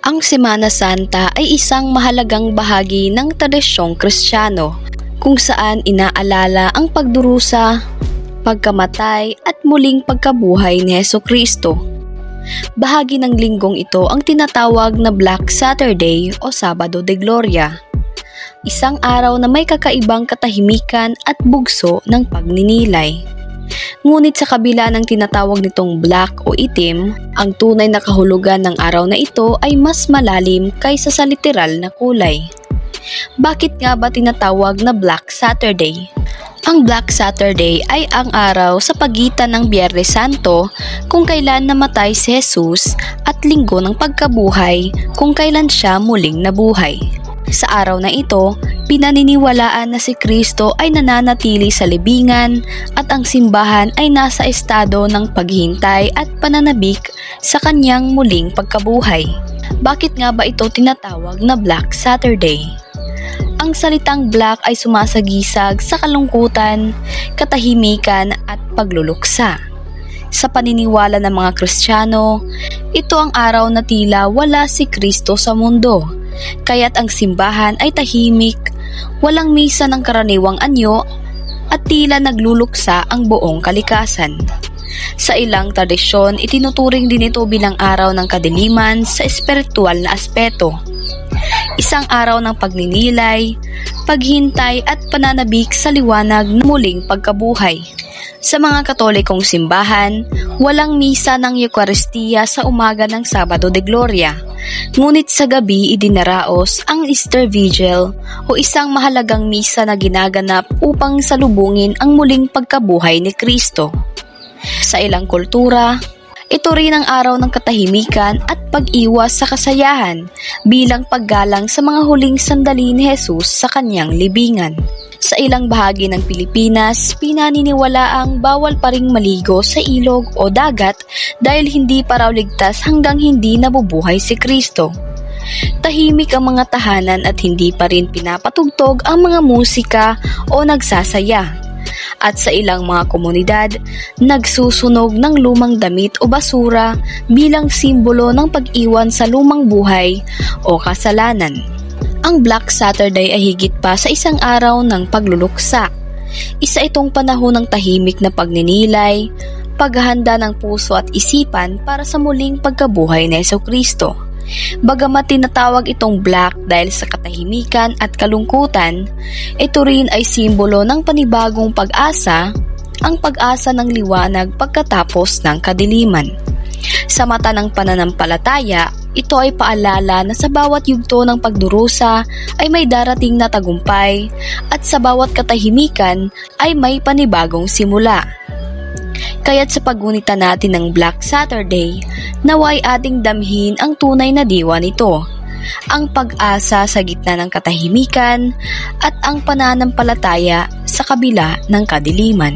Ang Semana Santa ay isang mahalagang bahagi ng tradisyong Kristiyano kung saan inaalala ang pagdurusa, pagkamatay at muling pagkabuhay ni Hesukristo. Bahagi ng linggong ito ang tinatawag na Black Saturday o Sabado de Gloria, isang araw na may kakaibang katahimikan at bugso ng pagninilay. Ngunit sa kabila ng tinatawag nitong black o itim, ang tunay na kahulugan ng araw na ito ay mas malalim kaysa sa literal na kulay. Bakit nga ba tinatawag na Black Saturday? Ang Black Saturday ay ang araw sa pagitan ng Biyernes Santo kung kailan namatay si Jesus at Linggo ng Pagkabuhay kung kailan siya muling nabuhay. Sa araw na ito, pinaniniwalaan na si Kristo ay nananatili sa libingan at ang simbahan ay nasa estado ng paghihintay at pananabik sa kanyang muling pagkabuhay. Bakit nga ba ito tinatawag na Black Saturday? Ang salitang black ay sumasagisag sa kalungkutan, katahimikan at pagluluksa. Sa paniniwala ng mga Kristiyano, ito ang araw na tila wala si Kristo sa mundo. Kaya't ang simbahan ay tahimik, walang misa ng karaniwang anyo, at tila nagluluksa ang buong kalikasan. Sa ilang tradisyon, itinuturing din ito bilang araw ng kadiliman sa espiritual na aspeto. Isang araw ng pagninilay, paghintay at pananabik sa liwanag ng muling pagkabuhay. Sa mga Katolikong simbahan, walang misa ng Eucharistia sa umaga ng Sabado de Gloria. Ngunit sa gabi idinaraos ang Easter Vigil o isang mahalagang misa na ginaganap upang salubungin ang muling pagkabuhay ni Kristo. Sa ilang kultura, ito rin ang araw ng katahimikan at pag-iwas sa kasayahan bilang paggalang sa mga huling sandali ni Jesus sa kanyang libingan. Sa ilang bahagi ng Pilipinas, pinaniniwalaang bawal pa ring maligo sa ilog o dagat dahil hindi pa raw ligtas hanggang hindi nabubuhay si Kristo. Tahimik ang mga tahanan at hindi pa rin pinapatugtog ang mga musika o nagsasaya. At sa ilang mga komunidad, nagsusunog ng lumang damit o basura bilang simbolo ng pag-iwan sa lumang buhay o kasalanan. Ang Black Saturday ay higit pa sa isang araw ng pagluluksa. Isa itong panahon ng tahimik na pagninilay, paghahanda ng puso at isipan para sa muling pagkabuhay ni Hesukristo. Bagamat tinatawag itong black dahil sa katahimikan at kalungkutan, ito rin ay simbolo ng panibagong pag-asa, ang pag-asa ng liwanag pagkatapos ng kadiliman. Sa mata ng pananampalataya, ito ay paalala na sa bawat yugto ng pagdurusa ay may darating na tagumpay at sa bawat katahimikan ay may panibagong simula. Kaya't sa paggunita natin ng Black Saturday, naway ating damhin ang tunay na diwa nito, ang pag-asa sa gitna ng katahimikan at ang pananampalataya sa kabila ng kadiliman.